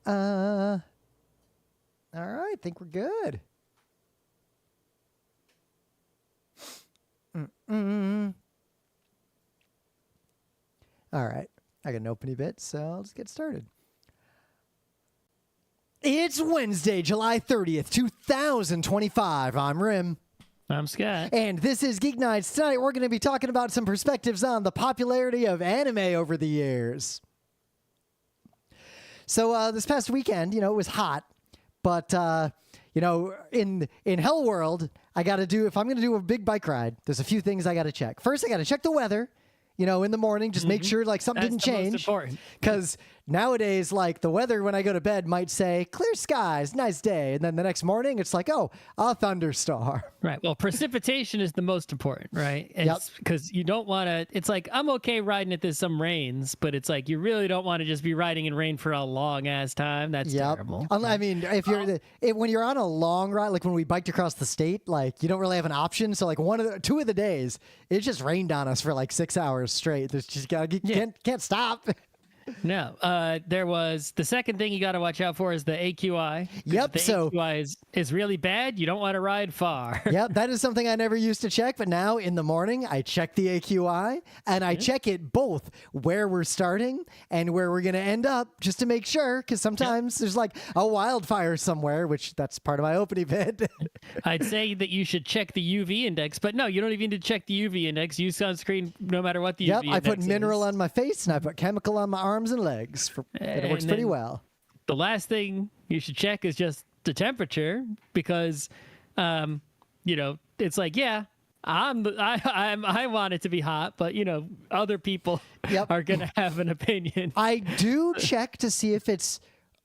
All right, I think we're good. All right, I got an opening bit, so let's get started. It's Wednesday, July 30th, 2025. I'm Rim. I'm Scott. And this is GeekNights. Tonight we're going to be talking about some perspectives on the popularity of anime over the years. So this past weekend, it was hot, but in Hell World, I got to do, if I'm going to do a big bike ride, there's a few things I got to check. First, I got to check the weather. In the morning, just make sure something didn't change. Because nowadays, the weather when I go to bed might say clear skies, nice day, and then the next morning it's like, oh, a thunderstorm. Right. Well, precipitation is the most important, right? Because you don't want to. It's like I'm okay riding it. There's some rains, but it's like you really don't want to just be riding in rain for a long ass time. That's terrible. I mean, when you're on a long ride, like when we biked across the state, you don't really have an option. So two of the days, it just rained on us for 6 hours straight. There's just can't stop. No, there was the second thing you got to watch out for is the AQI. Yep. The AQI is really bad. You don't want to ride far. Yep. That is something I never used to check, but now in the morning I check the AQI and I check it both where we're starting and where we're going to end up just to make sure. Because sometimes there's a wildfire somewhere, which that's part of my opening bit. I'd say that you should check the UV index, but no, you don't even need to check the UV index. Use sunscreen no matter what the UV index is. I put mineral on my face and I put chemical on my arms and legs. It works pretty well. The last thing you should check is just the temperature because, it's I want it to be hot, but other people are going to have an opinion. I do check to see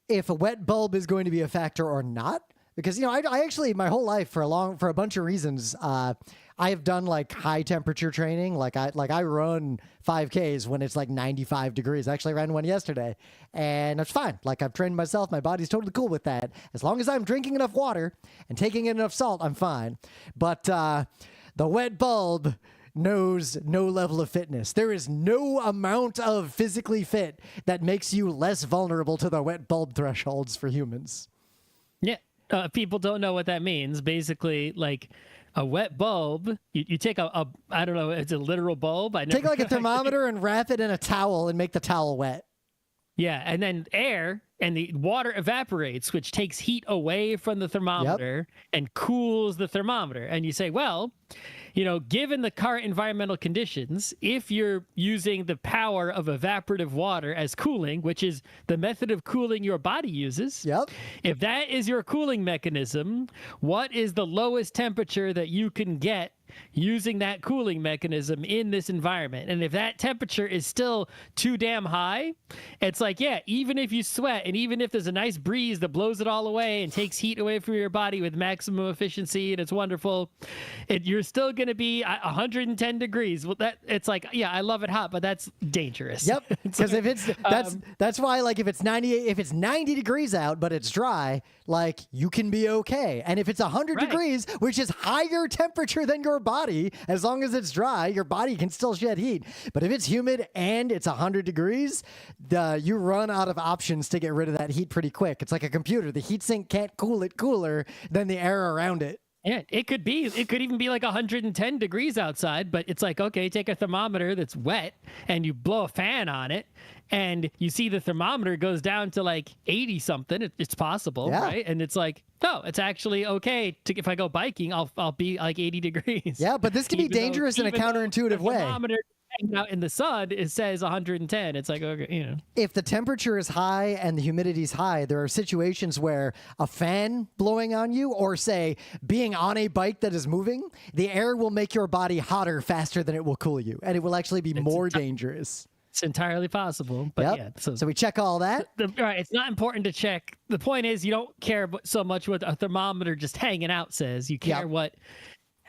if a wet bulb is going to be a factor or not. Because, I actually, my whole life, for a bunch of reasons, I have done high temperature training. I run 5Ks when it's 95 degrees. I actually ran one yesterday and it's fine. I've trained myself. My body's totally cool with that. As long as I'm drinking enough water and taking in enough salt, I'm fine. But the wet bulb knows no level of fitness. There is no amount of physically fit that makes you less vulnerable to the wet bulb thresholds for humans. Yeah. People don't know what that means. Basically, a wet bulb, you take a I don't know, it's a literal bulb. Take a thermometer and wrap it in a towel and make the towel wet. Yeah, and then air and the water evaporates, which takes heat away from the thermometer and cools the thermometer. And you say, well, given the current environmental conditions, if you're using the power of evaporative water as cooling, which is the method of cooling your body uses, if that is your cooling mechanism, what is the lowest temperature that you can get using that cooling mechanism in this environment? And if that temperature is still too damn high, it's even if you sweat and even if there's a nice breeze that blows it all away and takes heat away from your body with maximum efficiency and it's wonderful, you're still going to be 110 degrees. Well, I love it hot, but that's dangerous. Yep. Because if it's that's why if it's 90 degrees out but it's dry, you can be okay. And if it's 100 degrees, which is higher temperature than your body, as long as it's dry, your body can still shed heat. But if it's humid and it's 100 degrees, you run out of options to get rid of that heat pretty quick. It's like a computer. The heatsink can't cool it cooler than the air around it. Yeah, it could even be 110 degrees outside, but it's okay, take a thermometer that's wet and you blow a fan on it and you see the thermometer goes down to 80 something. It's possible, right? And it's no, it's actually okay if I go biking, I'll be 80 degrees. Yeah, but this can be dangerous in a counterintuitive way. Thermometer out in the sun, it says 110. It's okay, If the temperature is high and the humidity is high, there are situations where a fan blowing on you or, say, being on a bike that is moving, the air will make your body hotter faster than it will cool you, and it will actually be more dangerous. It's entirely possible, but So we check all that. Right, it's not important to check. The point is you don't care so much what a thermometer just hanging out says. You care what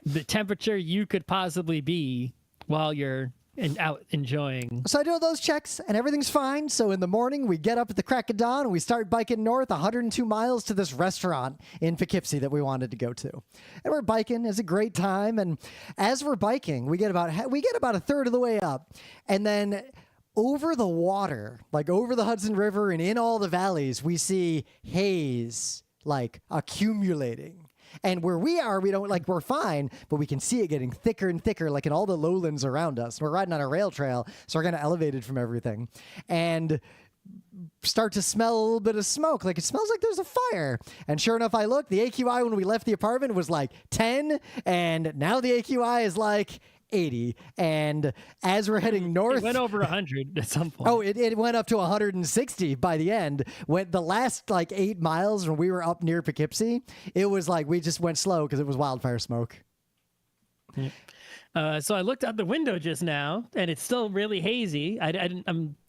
the temperature you could possibly be while you're out enjoying. So I do all those checks and everything's fine. So in the morning we get up at the crack of dawn and we start biking north 102 miles to this restaurant in Poughkeepsie that we wanted to go to. And we're biking. It's a great time. And as we're biking, we get about a third of the way up. And then over the water, like over the Hudson River and in all the valleys, we see haze like accumulating. And where we are, we don't like, we're fine, but we can see it getting thicker and thicker, like in all the lowlands around us. We're riding on a rail trail, so we're kind of elevated from everything. And start to smell a little bit of smoke. Like, it smells like there's a fire. And sure enough, I looked. The AQI when we left the apartment was like 10, and now the AQI is like 80. And as we're heading north, It went over 100 at some point. oh, it went up to 160 by the end. When the last like 8 miles when we were up near Poughkeepsie, it was like we just went slow because it was wildfire smoke. So I looked out the window just now, and it's still really hazy. I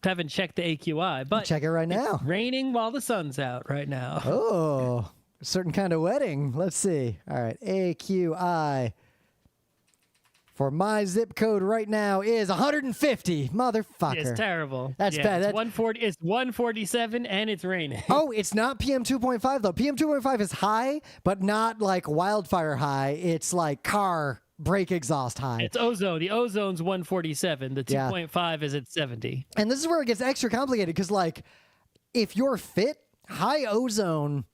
haven't checked the AQI, but Check it right now. it's raining while the sun's out right now. Oh, a certain kind of wedding. Let's see. All right, AQI for my zip code right now is 150. Motherfucker. It's terrible. That's Yeah, bad. It's 140. It's 147, and it's raining. Oh, it's not PM 2.5 though. PM 2.5 is high, but not like wildfire high. It's like car brake exhaust high. It's ozone. The ozone's 147. The 2.5 is at 70. And this is where it gets extra complicated because, like, if you're fit, high ozone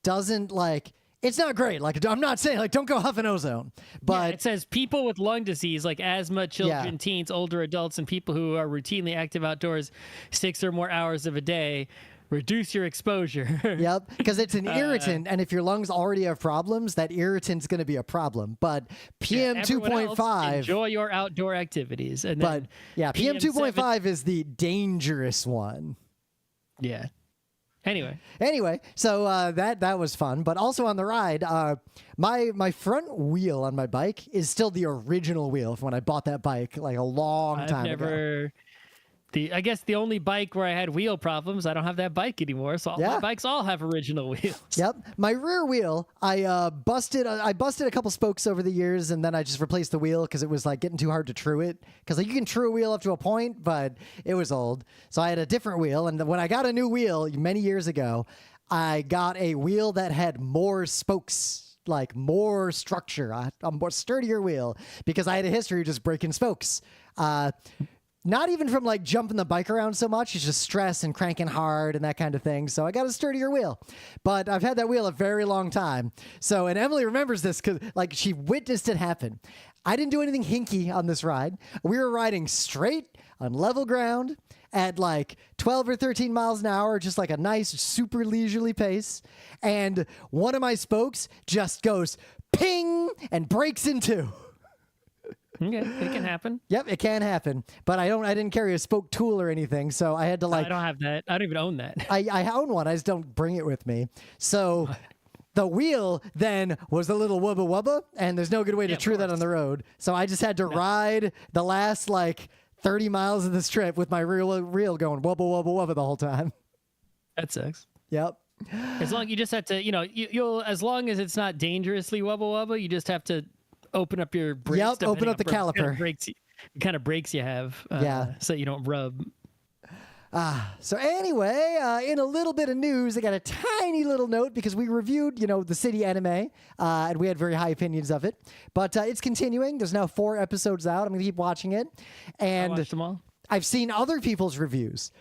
doesn't like. It's not great. Like, I'm not saying like don't go huffing ozone, but It says people with lung disease like asthma, children, teens, older adults, and people who are routinely active outdoors 6 or more hours of a day. Reduce your exposure. Yep, because it's an irritant, and if your lungs already have problems, that irritant's going to be a problem. But PM Everyone else, 2.5, enjoy your outdoor activities. And then but yeah, PM 2.5 7 is the dangerous one. Yeah. Anyway, so that was fun, but also on the ride, my front wheel on my bike is still the original wheel from when I bought that bike like a long time ago. I guess the only bike where I had wheel problems, I don't have that bike anymore. So all my bikes all have original wheels. Yep. My rear wheel, I busted a couple spokes over the years, and then I just replaced the wheel because it was like getting too hard to true it. Because like you can true a wheel up to a point, but it was old. So I had a different wheel, and when I got a new wheel many years ago, I got a wheel that had more spokes, like more structure, a more sturdier wheel, because I had a history of just breaking spokes. Not even from like jumping the bike around so much. It's just stress and cranking hard and that kind of thing. So I got a sturdier wheel, but I've had that wheel a very long time. So, and Emily remembers this because like she witnessed it happen. I didn't do anything hinky on this ride. We were riding straight on level ground at like 12 or 13 miles an hour, just like a nice, super leisurely pace. And one of my spokes just goes ping and breaks in two. Okay, it can happen. Yep, it can happen. But I didn't carry a spoke tool or anything, so I had to like. I don't have that. I don't even own that. I own one. I just don't bring it with me. So the wheel then was a little wubba wubba, and there's no good way to true that on the road. So I just had to ride the last like 30 miles of this trip with my reel going wubba wubba wubba the whole time. That sucks. Yep. As long you just have to, you'll as long as it's not dangerously wubba wubba, you just have to open up your brakes. Yep, open up the caliper. Kind of brakes you have, so you don't rub. So anyway, in a little bit of news, I got a tiny little note because we reviewed, the City anime, and we had very high opinions of it. But it's continuing. There's now 4 episodes out. I'm going to keep watching it. And I watched them all. I've seen other people's reviews.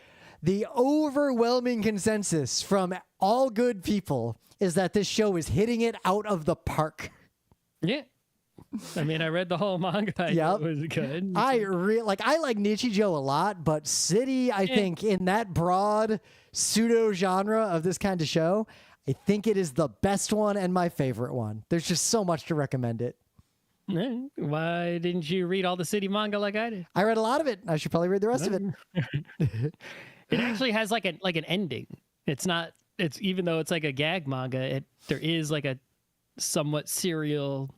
The overwhelming consensus from all good people is that this show is hitting it out of the park. Yeah. I mean, I read the whole manga. Yep. It was good. I like Nichijou a lot, but City, I think in that broad pseudo genre of this kind of show, I think it is the best one and my favorite one. There's just so much to recommend it. Why didn't you read all the City manga like I did? I read a lot of it. I should probably read the rest of it. It actually has like an ending. It's even though it's like a gag manga, there is like a somewhat serial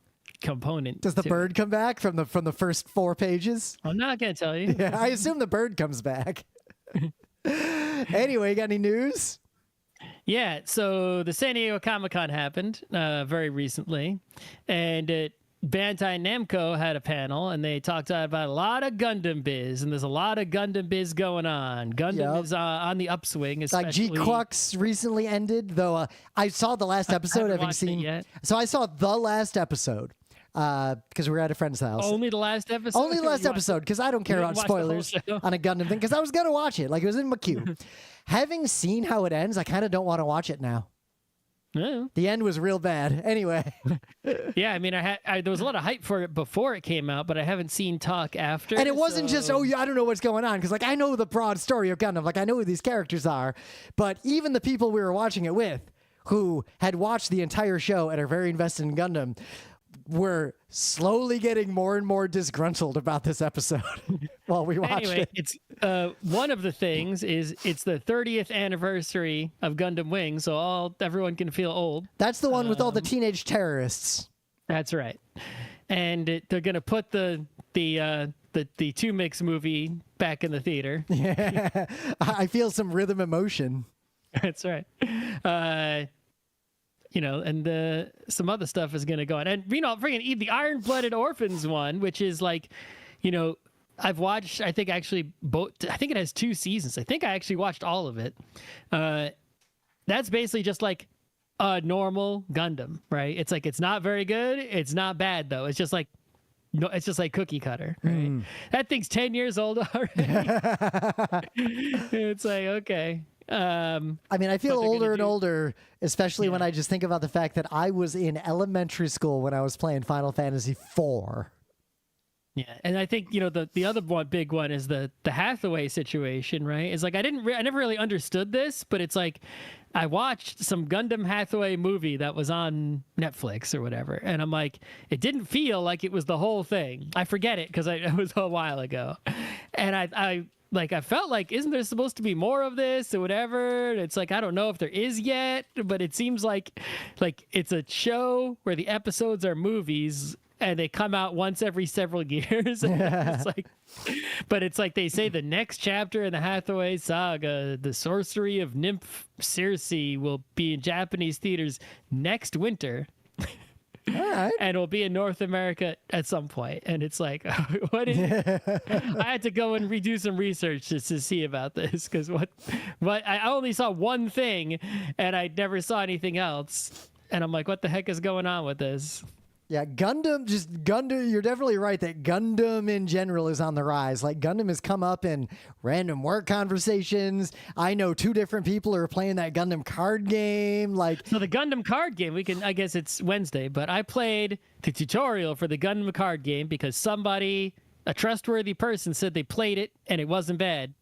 component. Does the bird come back from the first 4 pages? I'm not gonna tell you. Yeah, I assume the bird comes back. Anyway, you got any news? Yeah, so the San Diego Comic-Con happened very recently, and Bandai Namco had a panel, and they talked about a lot of Gundam biz, and there's a lot of Gundam biz going on. Gundam is on the upswing, especially. Like GeekNights recently ended, though I saw the last episode. I haven't watched it yet. So I saw the last episode. because we were at a friend's house. Only the last episode? Only the last episode, because I don't care about watch the whole spoilers show? on a Gundam thing, because I was going to watch it. Like, it was in my queue. Having seen how it ends, I kind of don't want to watch it now. Yeah. The end was real bad. Anyway. Yeah, I mean, there was a lot of hype for it before it came out, but I haven't seen talk after. And it wasn't just, oh, yeah, I don't know what's going on. Because, like, I know the broad story of Gundam. Like, I know who these characters are. But even the people we were watching it with, who had watched the entire show and are very invested in Gundam, were slowly getting more and more disgruntled about this episode while we watched anyway, it. It's one of the things is it's the 30th anniversary of Gundam Wing, so everyone can feel old. That's the one with all the teenage terrorists. That's right, and they're gonna put the 2-Mix movie back in the theater. Yeah, I feel some rhythm emotion. That's right. And some other stuff is going to go on. And, freaking the Iron-Blooded Orphans one, which is like, I've watched, I think actually both, I think it has 2 seasons. I think I actually watched all of it. That's basically just like a normal Gundam, right? It's like, it's not very good. It's not bad though. It's just like, no, it's just like cookie cutter, right? That thing's 10 years old already. It's like, okay. I mean, I feel older and older, especially when I just think about the fact that I was in elementary school when I was playing Final Fantasy IV. Yeah, and I think the other big one is the Hathaway situation, right? It's like I never really understood this, but it's like I watched some Gundam Hathaway movie that was on Netflix or whatever, and I'm like, it didn't feel like it was the whole thing. I forget it because it was a while ago, and I felt like, isn't there supposed to be more of this or whatever? And it's like, I don't know if there is yet, but it seems like it's a show where the episodes are movies and they come out once every several years. It's like they say the next chapter in the Hathaway saga, the Sorcery of Nymph Circe, will be in Japanese theaters next winter. All right. And it'll be in North America at some point. And it's like, what is I had to go and redo some research just to see about this, because what I only saw one thing and I never saw anything else. And I'm like, what the heck is going on with this? Yeah, Gundam, you're definitely right that Gundam in general is on the rise. Like, Gundam has come up in random work conversations. I know 2 different people who are playing that Gundam card game. So the Gundam card game, I guess it's Wednesday, but I played the tutorial for the Gundam card game because a trustworthy person said they played it and it wasn't bad.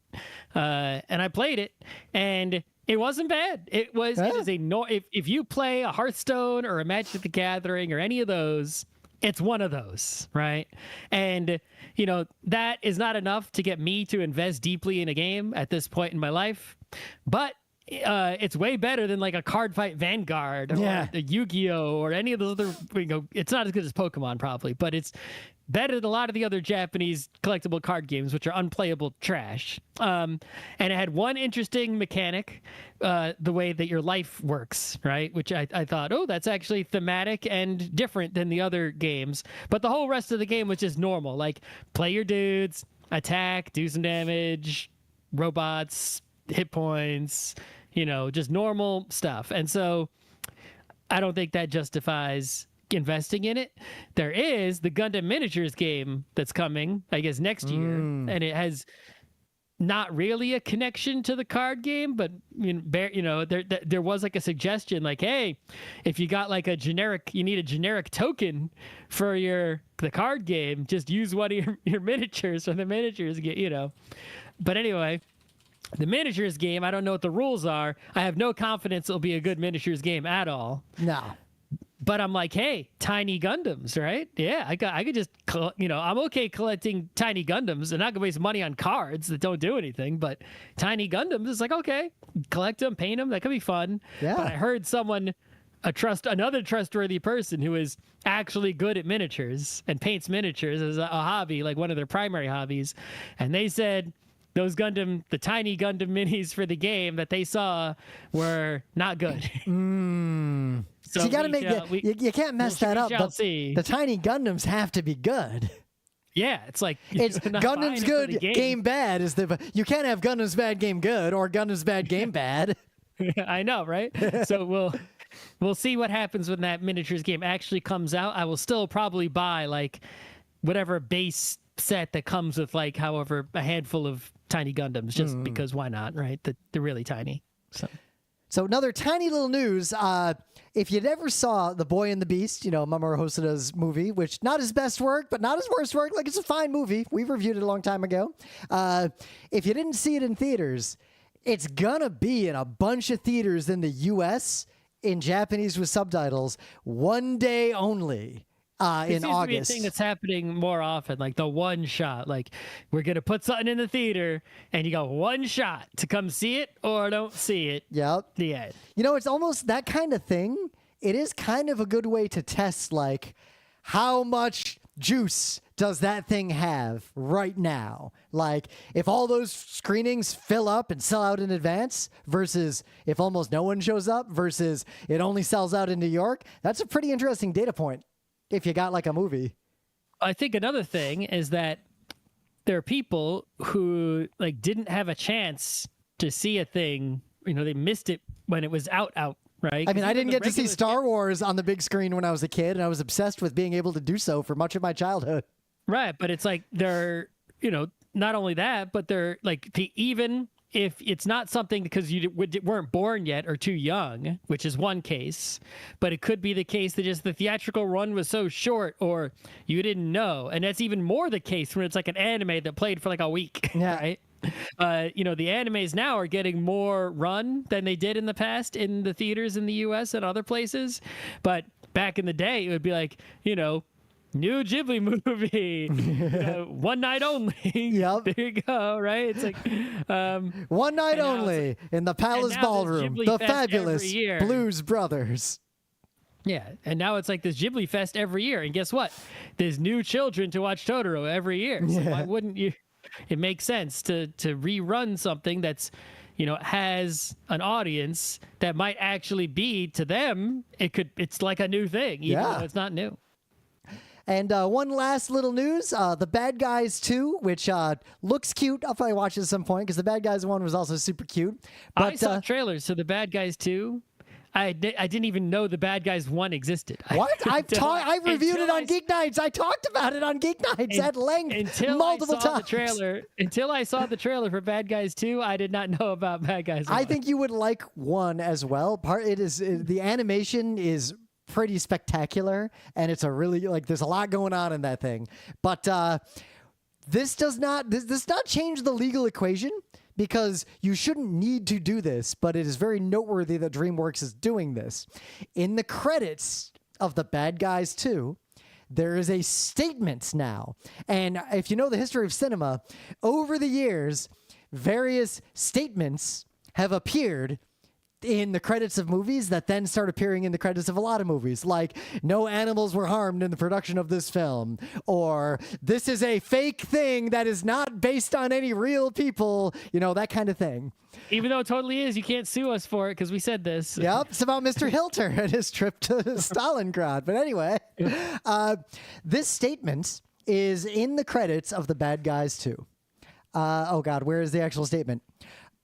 And I played it and it wasn't bad. It is if you play a Hearthstone or a Magic the Gathering or any of those, it's one of those, right? And that is not enough to get me to invest deeply in a game at this point in my life, but it's way better than like a Card Fight Vanguard or a Yu-Gi-Oh or any of those other. It's not as good as Pokemon probably, but it's better than a lot of the other Japanese collectible card games, which are unplayable trash. And it had one interesting mechanic, the way that your life works, right? Which I thought, that's actually thematic and different than the other games. But the whole rest of the game was just normal, like play your dudes, attack, do some damage, robots, hit points, just normal stuff. And so I don't think that justifies investing in it. There is the Gundam miniatures game that's coming, I guess, next year, and it has not really a connection to the card game, but there was like a suggestion, like, hey, if you got like you need a generic token for the card game, just use one of your miniatures from the miniatures game, But anyway, the miniatures game, I don't know what the rules are. I have no confidence it'll be a good miniatures game at all. No. But I'm like, hey, tiny Gundams, right? Yeah, I could just, I'm okay collecting tiny Gundams and not gonna waste money on cards that don't do anything. But tiny Gundams, it's like, okay, collect them, paint them, that could be fun. Yeah. But I heard another trustworthy person who is actually good at miniatures and paints miniatures as a hobby, like one of their primary hobbies, and they said those the tiny Gundam minis for the game that they saw were not good. So you got to you can't mess that up. The tiny Gundams have to be good. Yeah, it's like it's Gundam's good, game bad is you can't have Gundam's bad, game good, or Gundam's bad, game bad. I know, right? So we'll see what happens when that miniatures game actually comes out. I will still probably buy like whatever base set that comes with like however a handful of tiny Gundams, just because why not, right? They're really tiny. So another tiny little news. If you never saw The Boy and the Beast, Mamoru Hosoda's movie, which not his best work, but not his worst work. Like, it's a fine movie. We reviewed it a long time ago. If you didn't see it in theaters, it's gonna be in a bunch of theaters in the U.S. in Japanese with subtitles one day only. In August. To be a thing that's happening more often, like the one shot. Like, we're gonna put something in the theater, and you got one shot to come see it or don't see it. Yep. The end. It's almost that kind of thing. It is kind of a good way to test, like, how much juice does that thing have right now? Like, if all those screenings fill up and sell out in advance versus if almost no one shows up versus it only sells out in New York, that's a pretty interesting data point. If you got like a movie. I think another thing is that there are people who like didn't have a chance to see a thing. They missed it when it was out, right? I mean, I didn't get to see Star Wars on the big screen when I was a kid, and I was obsessed with being able to do so for much of my childhood. Right, but it's like they're, not only that, but they're like even if it's not something because you weren't born yet or too young, which is one case, but it could be the case that just the theatrical run was so short or you didn't know. And that's even more the case when it's like an anime that played for like a week, yeah. Right? The animes now are getting more run than they did in the past in the theaters in the US and other places. But back in the day, it would be like, new Ghibli movie, one night only. Yep. There you go, right? It's like one night only in the Palace Ballroom, the fabulous Blues Brothers. Yeah, and now it's like this Ghibli Fest every year. And guess what? There's new children to watch Totoro every year. So why wouldn't you? It makes sense to rerun something that's, has an audience that might actually be to them. It's like a new thing, even though it's not new. And one last little news, The Bad Guys 2, which looks cute. I'll probably watch it at some point because The Bad Guys 1 was also super cute. But, I saw trailers to The Bad Guys 2. I didn't even know The Bad Guys 1 existed. What? I reviewed it on GeekNights. I talked about it on GeekNights at length multiple times. Until I saw the trailer for Bad Guys 2, I did not know about Bad Guys 1. I think you would like 1 as well. The animation is pretty spectacular, and it's a really there's a lot going on in that thing. But this does not change the legal equation because you shouldn't need to do this, but it is very noteworthy that DreamWorks is doing this. In the credits of The Bad Guys 2, there is a statement now. And if you know the history of cinema, over the years, various statements have appeared in the credits of movies that then start appearing in the credits of a lot of movies, like no animals were harmed in the production of this film, or this is a fake thing that is not based on any real people, that kind of thing. Even though it totally is, you can't sue us for it because we said this. Yep, it's about Mr. Hilter and his trip to Stalingrad. But anyway, this statement is in the credits of The Bad Guys 2. Oh God, where is the actual statement?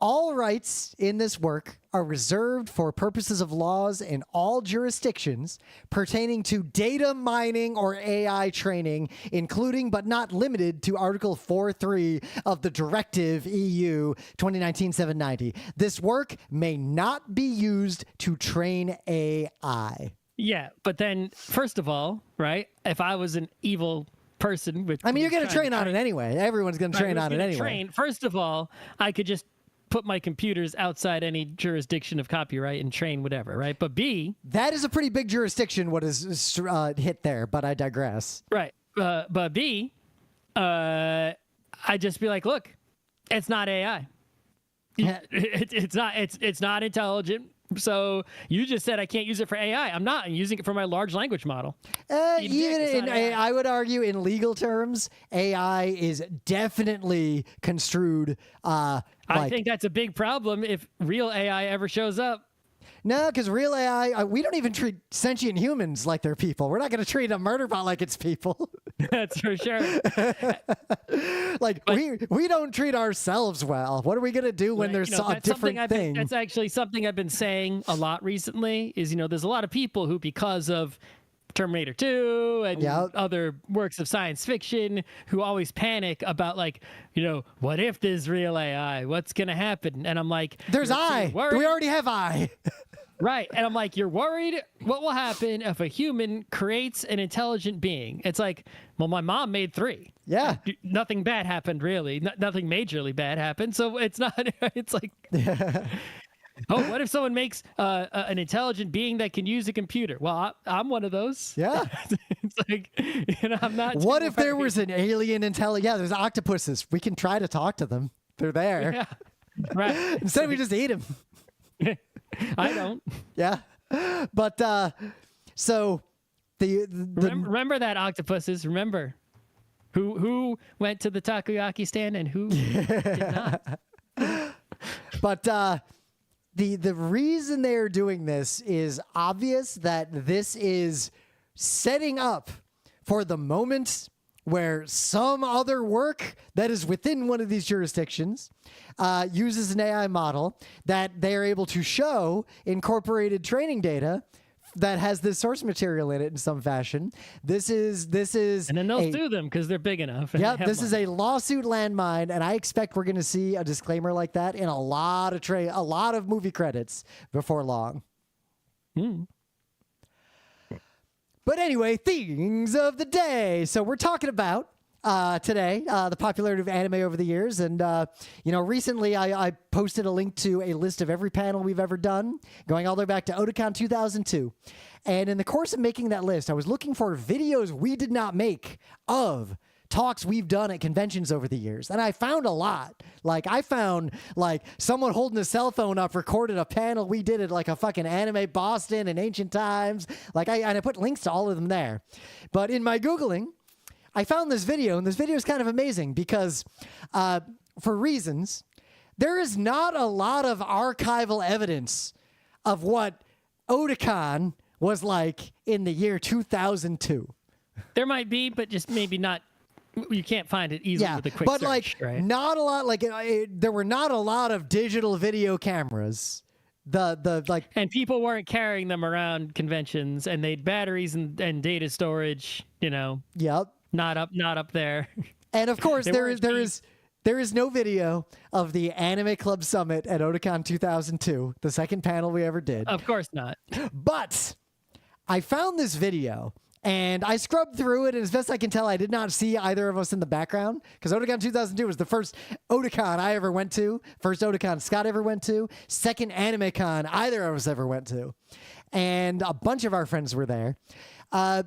All rights in this work are reserved for purposes of laws in all jurisdictions pertaining to data mining or AI training, including but not limited to Article 4.3 of the Directive EU 2019-790. This work may not be used to train AI. Yeah, but then, first of all, right, if I was an evil person... you're going to train on it anyway. Everyone's going to train on it anyway. First of all, I could just put my computers outside any jurisdiction of copyright and train whatever, right? But B... That is a pretty big jurisdiction what is hit there, but I digress. Right. But B, I'd just be like, look, it's not AI. It's not intelligent. So you just said I can't use it for AI. I'm not. I'm using it for my large language model. I would argue in legal terms, AI is definitely construed. I think that's a big problem if real AI ever shows up. No, because real AI, we don't even treat sentient humans like they're people. We're not going to treat a murder bot like it's people. That's for sure. Like, we don't treat ourselves well. What are we going to do when there's a different thing? That's actually something I've been saying a lot recently is, there's a lot of people who, because of Terminator 2 and other works of science fiction, who always panic about, like, what if there's real AI? What's going to happen? And I'm like, there's I. We already have I. Right. And I'm like, you're worried what will happen if a human creates an intelligent being? It's like, well, my mom made 3. Yeah. Nothing bad happened, really. Nothing majorly bad happened. So it's not, it's like, oh, what if someone makes an intelligent being that can use a computer? Well, I'm one of those. Yeah. It's like, I'm not. What if there was an alien intelligence? Yeah, there's octopuses. We can try to talk to them. They're there. Yeah. Right. Instead, we just eat them. I don't. Yeah. But so remember that, octopuses. Remember who went to the takoyaki stand and who did not. But the reason they're doing this is obvious, that this is setting up for the moment where some other work that is within one of these jurisdictions uses an AI model that they're able to show incorporated training data that has this source material in it in some fashion. This is, and then they'll sue them because they're big enough. Yeah, this is a lawsuit landmine, and I expect we're going to see a disclaimer like that in a lot of movie credits before long. But anyway, things of the day. So we're talking about today the popularity of anime over the years, and recently I posted a link to a list of every panel we've ever done, going all the way back to Otakon 2002. And in the course of making that list, I was looking for videos we did not make of talks we've done at conventions over the years, and I found a lot. Like, I found someone holding a cell phone up recorded a panel we did at like a fucking Anime Boston in ancient times. And I put links to all of them there. But in my Googling, I found this video, and this video is kind of amazing because for reasons, there is not a lot of archival evidence of what Otakon was like in the year 2002. There might be, but just maybe not. You can't find it easily with a quick search, right? Not a lot. There were not a lot of digital video cameras. And people weren't carrying them around conventions, and they'd batteries and data storage. Yep. Not up there. And of course, there is no video of the Anime Club Summit at Otakon 2002, the second panel we ever did. Of course not. But I found this video, and I scrubbed through it, and as best I can tell, I did not see either of us in the background, because Otakon 2002 was the first Otakon I ever went to, first Otakon Scott ever went to, second AnimeCon either of us ever went to, and a bunch of our friends were there.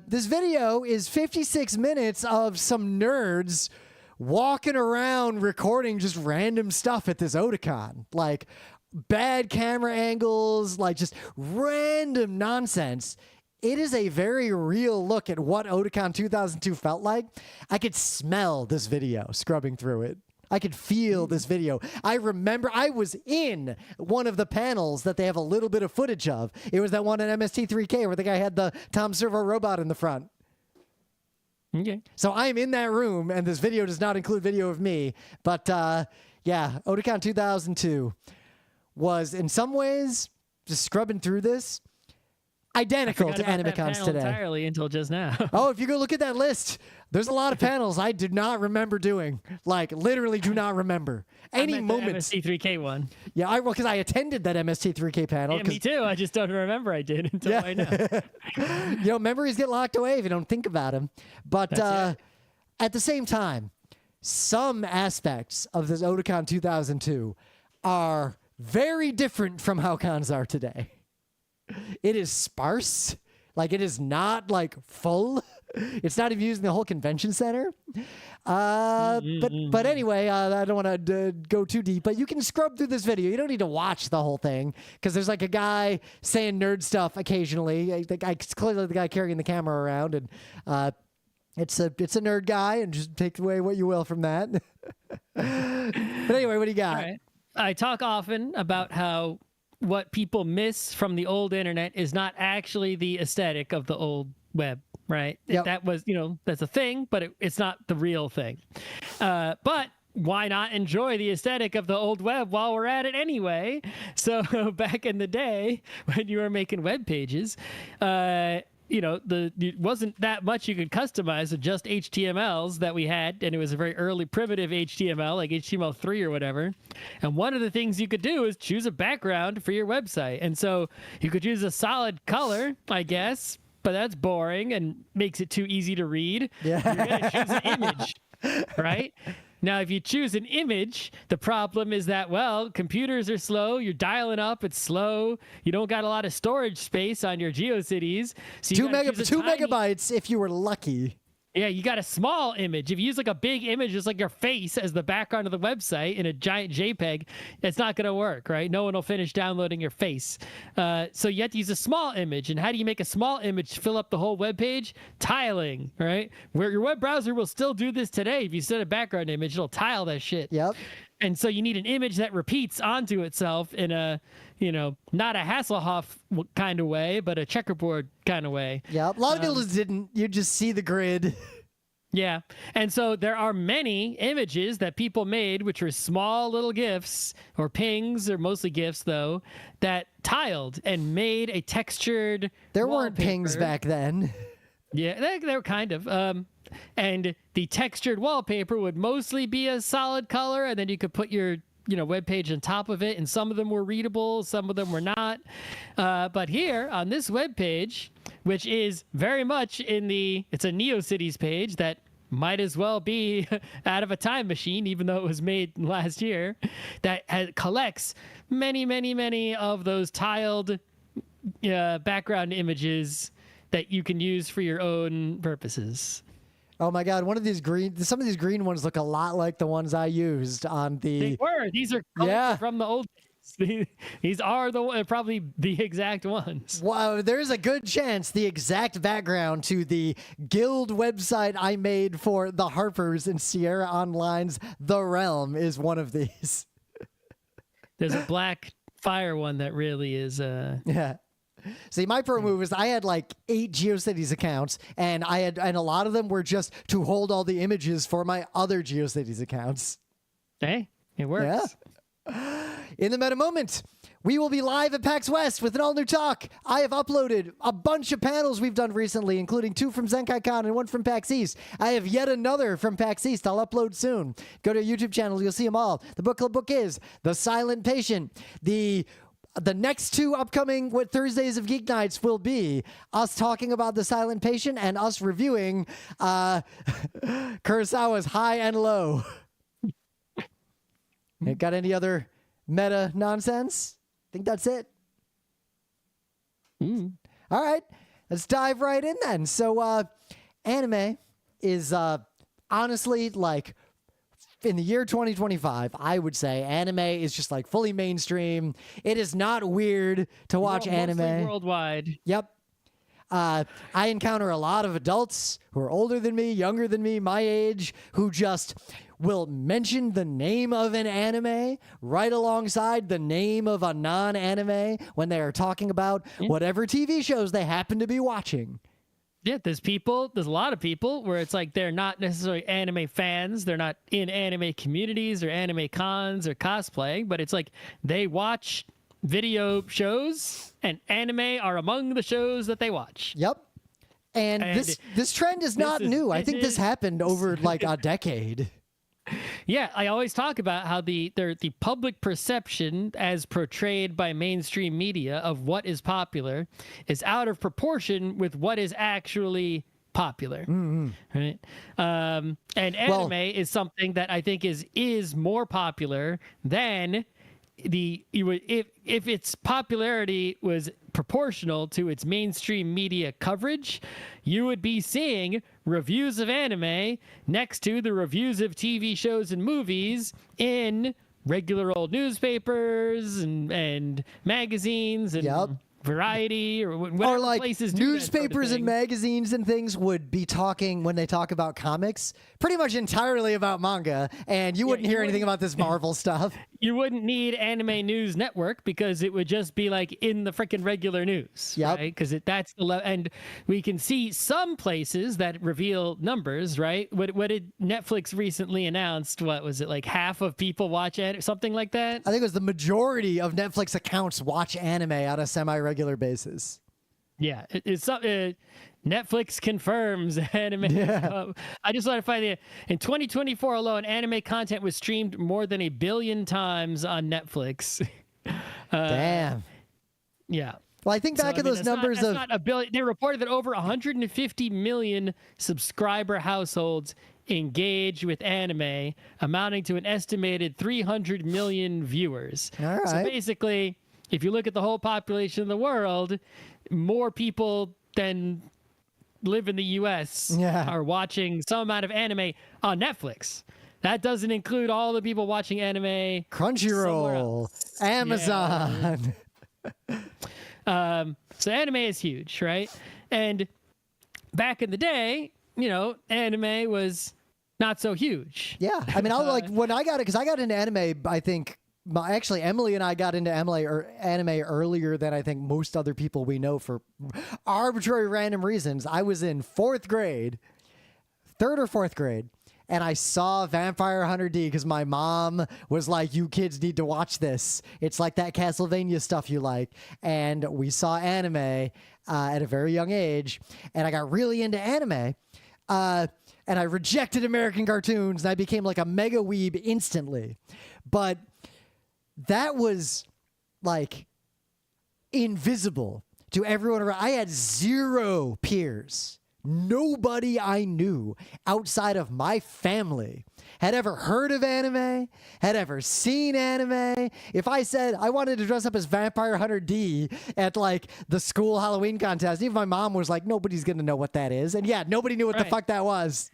This video is 56 minutes of some nerds walking around recording just random stuff at this Otakon, like bad camera angles, like just random nonsense. It is a very real look at what Otakon 2002 felt like. I could smell this video scrubbing through it. I could feel this video. I remember I was in one of the panels that they have a little bit of footage of. It was that one at MST3K where the guy had the Tom Servo robot in the front. Okay. So I'm in that room, and this video does not include video of me. But Otakon 2002 was, in some ways, just scrubbing through this, identical to AnimeCons today. Entirely until just now. Oh, if you go look at that list, there's a lot of panels I do not remember doing. Like, literally do not remember any moments. The MST3K one. Yeah, because I attended that MST3K panel. Yeah, me too. I just don't remember I did until right now. Memories get locked away if you don't think about them. But at the same time, some aspects of this Otakon 2002 are very different from how cons are today. It is sparse. Like, it is not like full. It's not even using the whole convention center. But anyway, I don't want to go too deep, but you can scrub through this video. You don't need to watch the whole thing, because there's like a guy saying nerd stuff occasionally. It's clearly the guy carrying the camera around, and it's a nerd guy, and just take away what you will from that. But anyway, what do you got? All right. I talk often about how what people miss from the old internet is not actually the aesthetic of the old web, right? Yep. That was, that's a thing, but it's not the real thing. But why not enjoy the aesthetic of the old web while we're at it anyway? So back in the day when you were making web pages, it wasn't that much you could customize with just HTMLs that we had, and it was a very early primitive HTML, like HTML3 or whatever. And one of the things you could do is choose a background for your website. And so you could use a solid color, I guess, but that's boring and makes it too easy to read. Yeah. You're going to choose an image, right? Now, if you choose an image, the problem is that, well, computers are slow. You're dialing up. It's slow. You don't got a lot of storage space on your GeoCities. So 2 megabytes if you were lucky. Yeah, you got a small image. If you use like a big image, just like your face as the background of the website in a giant JPEG, it's not going to work, right? No one will finish downloading your face. So you have to use a small image. And how do you make a small image fill up the whole web page? Tiling, right? Where your web browser will still do this today. If you set a background image, it'll tile that shit. Yep. And so you need an image that repeats onto itself in a, not a Hasselhoff kind of way, but a checkerboard kind of way. Yeah, a lot of people just didn't. You just see the grid. Yeah. And so there are many images that people made, which were small little GIFs or pings, or mostly GIFs, though, that tiled and made a textured There wallpaper. weren't pings back then. Yeah, they were kind of. And the textured wallpaper would mostly be a solid color, and then you could put your web page on top of it, and some of them were readable, some of them were not. But here on this web page, which is very much it's a Geocities page that might as well be out of a time machine, even though it was made last year, that collects many, many, many of those tiled background images that you can use for your own purposes. Oh my God! Some of these green ones look a lot like the ones I used on the. They were. These are colors from the old days. These are probably the exact ones. Wow, there's a good chance the exact background to the guild website I made for the Harpers and Sierra Online's The Realm is one of these. There's a black fire one that really is. Yeah. See, my pro move is I had like 8 GeoCities accounts, and a lot of them were just to hold all the images for my other GeoCities accounts. Hey, it works. Yeah. In the meta moment, we will be live at PAX West with an all-new talk. I have uploaded a bunch of panels we've done recently, including 2 from ZenkaiCon and 1 from PAX East. I have yet another from PAX East I'll upload soon. Go to our YouTube channel, you'll see them all. The book club book is The Silent Patient. The next 2 upcoming Thursdays of Geek Nights will be us talking about The Silent Patient and us reviewing Kurosawa's High and Low. Got any other meta nonsense? I think that's it. All right, let's dive right in then. So anime is honestly like... in the year 2025, I would say anime is just like fully mainstream. It is not weird to watch anime. Mostly worldwide. Yep. I encounter a lot of adults who are older than me, younger than me, my age, who just will mention the name of an anime right alongside the name of a non-anime when they are talking about whatever TV shows they happen to be watching. Yeah, there's a lot of people where it's like they're not necessarily anime fans. They're not in anime communities or anime cons or cosplaying, but it's like they watch video shows and anime are among the shows that they watch. Yep. And this trend is not new. I think this happened over like a decade. Yeah, I always talk about how the public perception as portrayed by mainstream media of what is popular is out of proportion with what is actually popular. Right? And anime is something that I think is more popular than if its popularity was proportional to its mainstream media coverage, you would be seeing reviews of anime next to the reviews of TV shows and movies in regular old newspapers and magazines and Variety or whatever or like places do newspapers that sort of and thing. magazines and things would be talking when they talk about comics pretty much entirely about manga, and you wouldn't you hear anything wouldn't- about this Marvel stuff. You wouldn't need Anime News Network because it would just be like in the freaking regular news, Yep. right? Because that's the and we can see some places that reveal numbers, right? What did Netflix recently announced? What was it, like half of people watch it, something like that? I think it was the majority of Netflix accounts watch anime on a semi-regular basis. Yeah, it's Netflix confirms anime. Yeah. I just want to find the in 2024 alone, anime content was streamed more than 1 billion times on Netflix. Damn. Yeah. Well, I think back at those that's numbers that's of not a billion. They reported that over 150 million subscriber households engage with anime, amounting to an estimated 300 million viewers. All So right. basically, if you look at the whole population of the world, more people than live in the U.S. Yeah. are watching some amount of anime on Netflix. That doesn't include all the people watching anime somewhere Crunchyroll, else. Amazon. So anime is huge, right? And back in the day, anime was not so huge. Yeah, I mean, I like when I got it because I got into anime. I think actually Emily and I got into anime earlier than I think most other people we know for arbitrary random reasons. I was in third or fourth grade, and I saw Vampire Hunter D because my mom was like, "You kids need to watch this. It's like that Castlevania stuff you like." And we saw anime at a very young age, and I got really into anime. And I rejected American cartoons, and I became like a mega weeb instantly. But that was like invisible to everyone around. I had zero peers. Nobody I knew outside of my family had ever heard of anime, had ever seen anime. If I said I wanted to dress up as Vampire Hunter D at like the school Halloween contest, even my mom was like, nobody's going to know what that is. And yeah, nobody knew what the Right. fuck that was.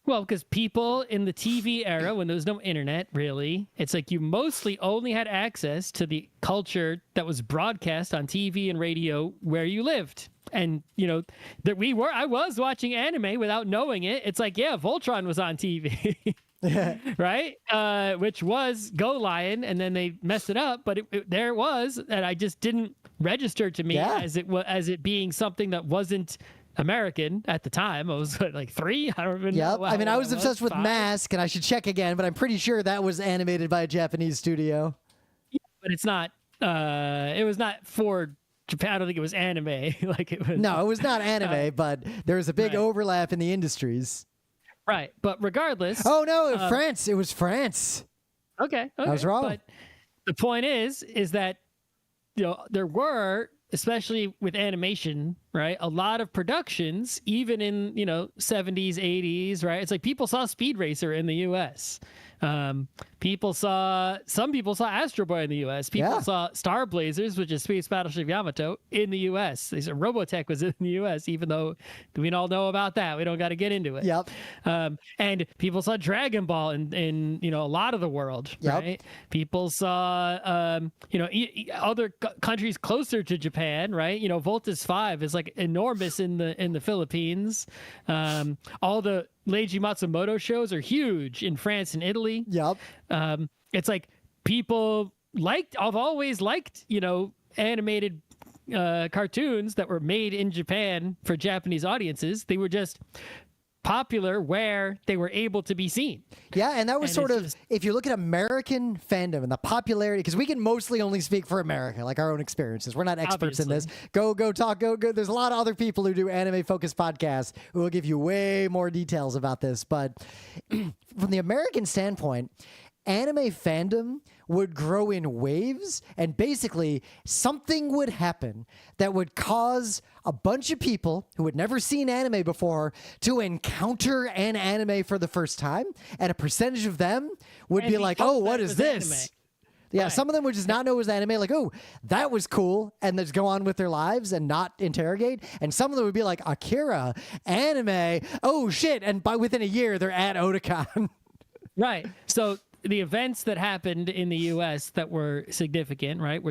Well, because people in the TV era, when there was no internet, really, it's like you mostly only had access to the culture that was broadcast on TV and radio where you lived. And, I was watching anime without knowing it. It's like, yeah, Voltron was on TV, right? Which was Go Lion, and then they messed it up, but there it was, and I just didn't register to me Yeah. as it being something that wasn't American at the time. I was like 3. I don't even Yep. know. I mean, I was obsessed with 5. Mask, and I should check again, but I'm pretty sure that was animated by a Japanese studio. But it's not. It was not for Japan. I don't think it was anime. Like it was. No, it was not anime, but there was a big right. overlap in the industries. Right. But regardless. Oh no, France. It was France. Okay. I was wrong. But the point is that there were, especially with animation, right, a lot of productions, even in 70s, 80s, right? It's like people saw Speed Racer in the U.S. Some people saw Astro Boy in the U.S. People saw Star Blazers, which is Space Battleship Yamato, in the U.S. Robotech was in the U.S., even though we all know about that. We don't got to get into it. Yep. And people saw Dragon Ball in a lot of the world, Yep. right? People saw other countries closer to Japan, right? Voltus 5 is like enormous in the Philippines. All the Leiji Matsumoto shows are huge in France and Italy. Yep. It's like people I've always liked, animated cartoons that were made in Japan for Japanese audiences. They were just popular where they were able to be seen. Yeah, and that was And sort it's of, just- if you look at American fandom and the popularity, because we can mostly only speak for America, like our own experiences. We're not experts in this. Go talk. There's a lot of other people who do anime-focused podcasts who will give you way more details about this. But from the American standpoint, anime fandom would grow in waves, and basically something would happen that would cause a bunch of people who had never seen anime before to encounter an anime for the first time, and a percentage of them would And be be like, told oh, that what it is was this? anime. Yeah, Right. some of them would just not know it was anime, like, oh, that was cool, and just go on with their lives and not interrogate. And some of them would be like, Akira, anime, oh shit, and within a year, they're at Otakon. Right. So the events that happened in the U.S. that were significant, right,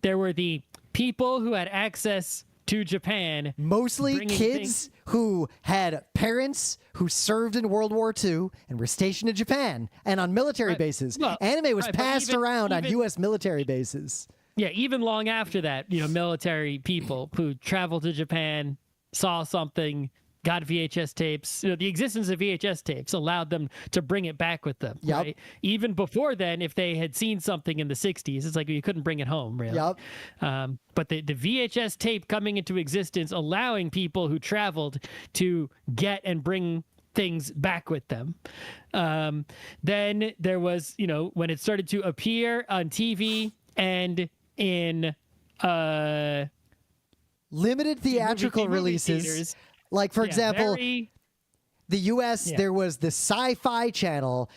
there were the people who had access to Japan. Mostly bringing kids who had parents who served in World War II and were stationed in Japan and on military bases. Well, Anime was right, but passed even- around on even- U.S. military bases. Yeah, even long after that, military people who traveled to Japan, saw something, got VHS tapes. The existence of VHS tapes allowed them to bring it back with them. Yep. Right? Even before then, if they had seen something in the 60s, it's like you couldn't bring it home, really. Yep. But the VHS tape coming into existence, allowing people who traveled to get and bring things back with them. Then there was, when it started to appear on TV and in Limited theatrical movie releases. theaters. Like, for example, very- the U.S., Yeah. there was the Sci-Fi Channel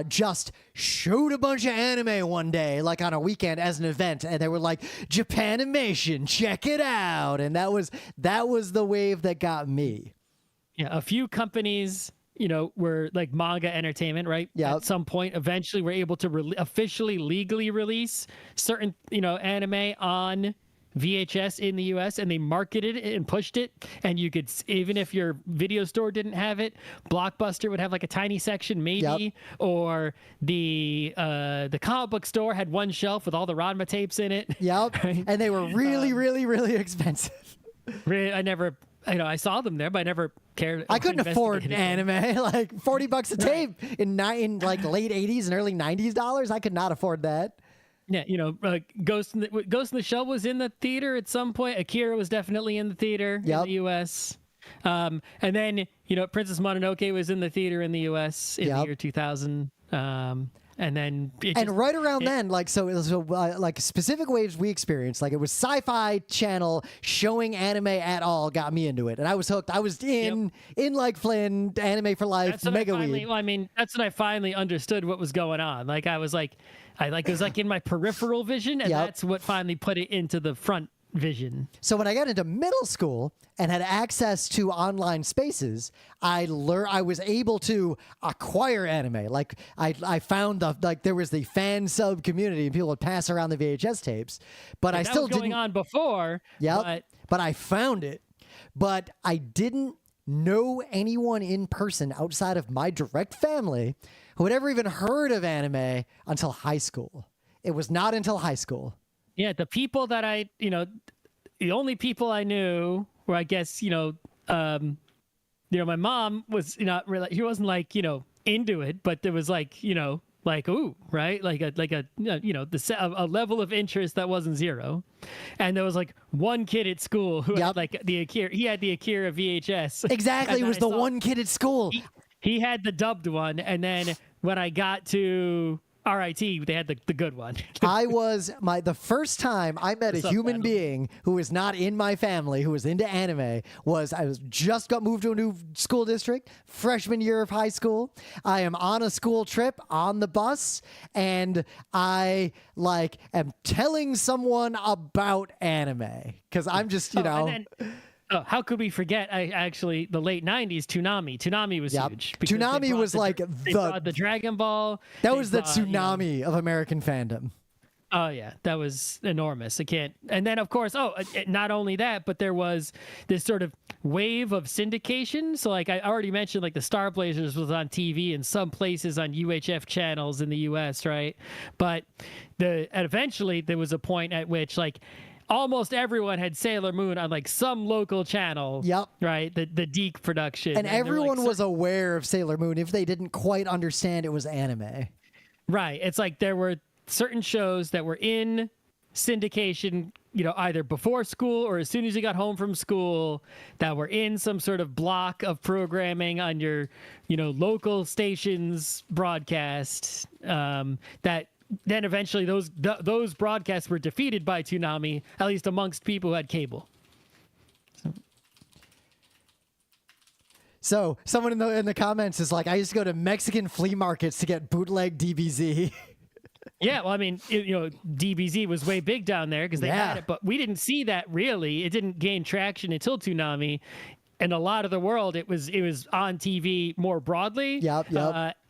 just showed a bunch of anime one day, like on a weekend as an event, and they were like, Japanimation, check it out. And that was the wave that got me. Yeah, a few companies, were like Manga Entertainment, right? Yep. At some point, eventually, were able to officially, legally release certain, anime on VHS in the US, and they marketed it and pushed it. And you could, even if your video store didn't have it, Blockbuster would have like a tiny section, maybe, Yep. or the comic book store had one shelf with all the Ranma tapes in it. Yep. Right? And they were really, really, really expensive. Really, I never. I saw them there, but I never cared. I couldn't afford investigated them. anime. Like $40 a tape in like late 80s and early 90s dollars. I could not afford that. Yeah, Ghost in the Shell was in the theater at some point. Akira was definitely in the theater in Yep. the U.S. And then Princess Mononoke was in the theater in the U.S. in the Yep. year 2000. And then Right around then, like like specific waves we experienced, like it was Sci-Fi Channel showing anime at all got me into it, and I was hooked. I was in like Flynn, Anime for Life, that's when Mega I finally, Weed. well, I mean, that's when I finally understood what was going on. Like it was like in my peripheral vision, and Yep. that's what finally put it into the front vision. So when I got into middle school and had access to online spaces, I was able to acquire anime. Like I found there was the fan sub community and people would pass around the VHS tapes, but I That still was going didn't. on before. Yep. But I found it. But I didn't know anyone in person outside of my direct family who had ever even heard of anime until high school. It was not until high school. Yeah, the people that the only people I knew were, I guess, my mom was not really, she wasn't like, into it, but there was like, ooh, right? Like a level of interest that wasn't zero. And there was like one kid at school who had like he had the Akira VHS. Exactly. It was the one kid at school. He had the dubbed one. And then when I got to RIT, they had the good one. The first time I met a What's up, human Adam? being who was not in my family, who was into anime, I was just got moved to a new school district, freshman year of high school. I am on a school trip on the bus, and I am telling someone about anime because I'm just, And then, how could we forget? The late '90s Toonami. Toonami was huge. because they Toonami brought was they brought the Dragon Ball. that they was the brought, tsunami of American fandom. Oh yeah, that was enormous. I can't. And then of course, not only that, but there was this sort of wave of syndication. So like I already mentioned, like the Star Blazers was on TV in some places on UHF channels in the U.S. Right, but eventually there was a point at which like almost everyone had Sailor Moon on like some local channel. Yep. Right. The Deke production. And there were, everyone like, was aware of Sailor Moon if they didn't quite understand it was anime. Right. It's like there were certain shows that were in syndication, either before school or as soon as you got home from school, that were in some sort of block of programming on your, local station's broadcast, that then eventually those broadcasts were defeated by Toonami, at least amongst people who had cable. So someone in the comments is like, I used to go to Mexican flea markets to get bootleg DBZ. Yeah, well, I mean, DBZ was way big down there because they had it, but we didn't see that really. It didn't gain traction until Toonami. in a lot of the world, it was on TV more broadly,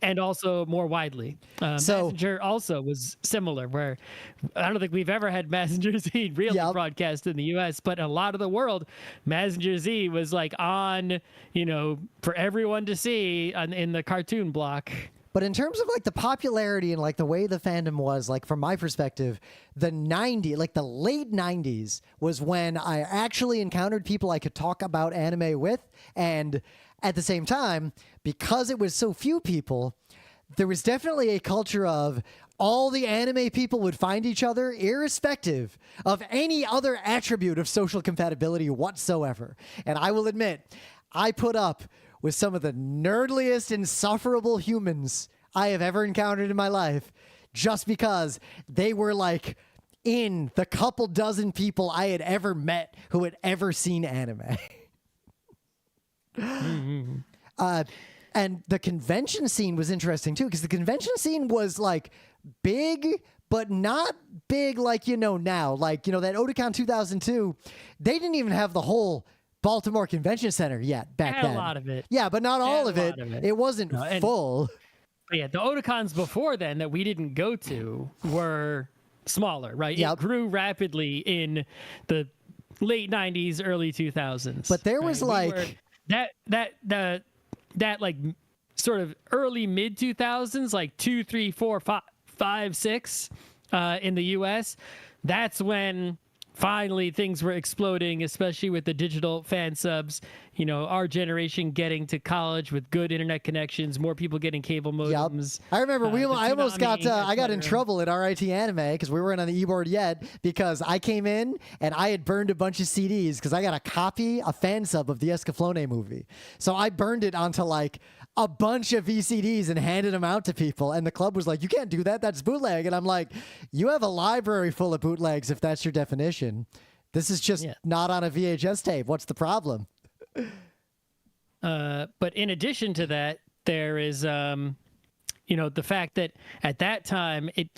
and also more widely. Messenger also was similar, where I don't think we've ever had Messenger Z really broadcast in the U.S., but in a lot of the world, Messenger Z was like on, for everyone to see in the cartoon block. But in terms of like the popularity and like the way the fandom was, like from my perspective, the late 90s was when I actually encountered people I could talk about anime with. And at the same time, because it was so few people, there was definitely a culture of all the anime people would find each other irrespective of any other attribute of social compatibility whatsoever. And I will admit, I put up with some of the nerdliest, insufferable humans I have ever encountered in my life, just because they were like in the couple dozen people I had ever met who had ever seen anime. And the convention scene was interesting too, because the convention scene was like big, but not big like now. Like, that Otakon 2002, they didn't even have the whole Baltimore Convention Center yet back then. A lot of it. Yeah, but not all of it. It wasn't full. Yeah, the Otakons before then that we didn't go to were smaller, right? It grew rapidly in the late 90s, early 2000s. But there was like that like sort of early mid 2000s, like 2, 3, 4, 5, 6 in the US. That's when finally things were exploding, especially with the digital fan subs. Our generation getting to college with good internet connections, more people getting cable modems. I remember I almost got in trouble at RIT Anime because we weren't on the e-board yet, because I came in and I had burned a bunch of CDs because I got a fan sub of the Escaflowne movie. So I burned it onto like a bunch of VCDs and handed them out to people. And the club was like, you can't do that. That's bootleg. And I'm like, you have a library full of bootlegs if that's your definition. This is just not on a VHS tape. What's the problem? But in addition to that, there is, the fact that at that time it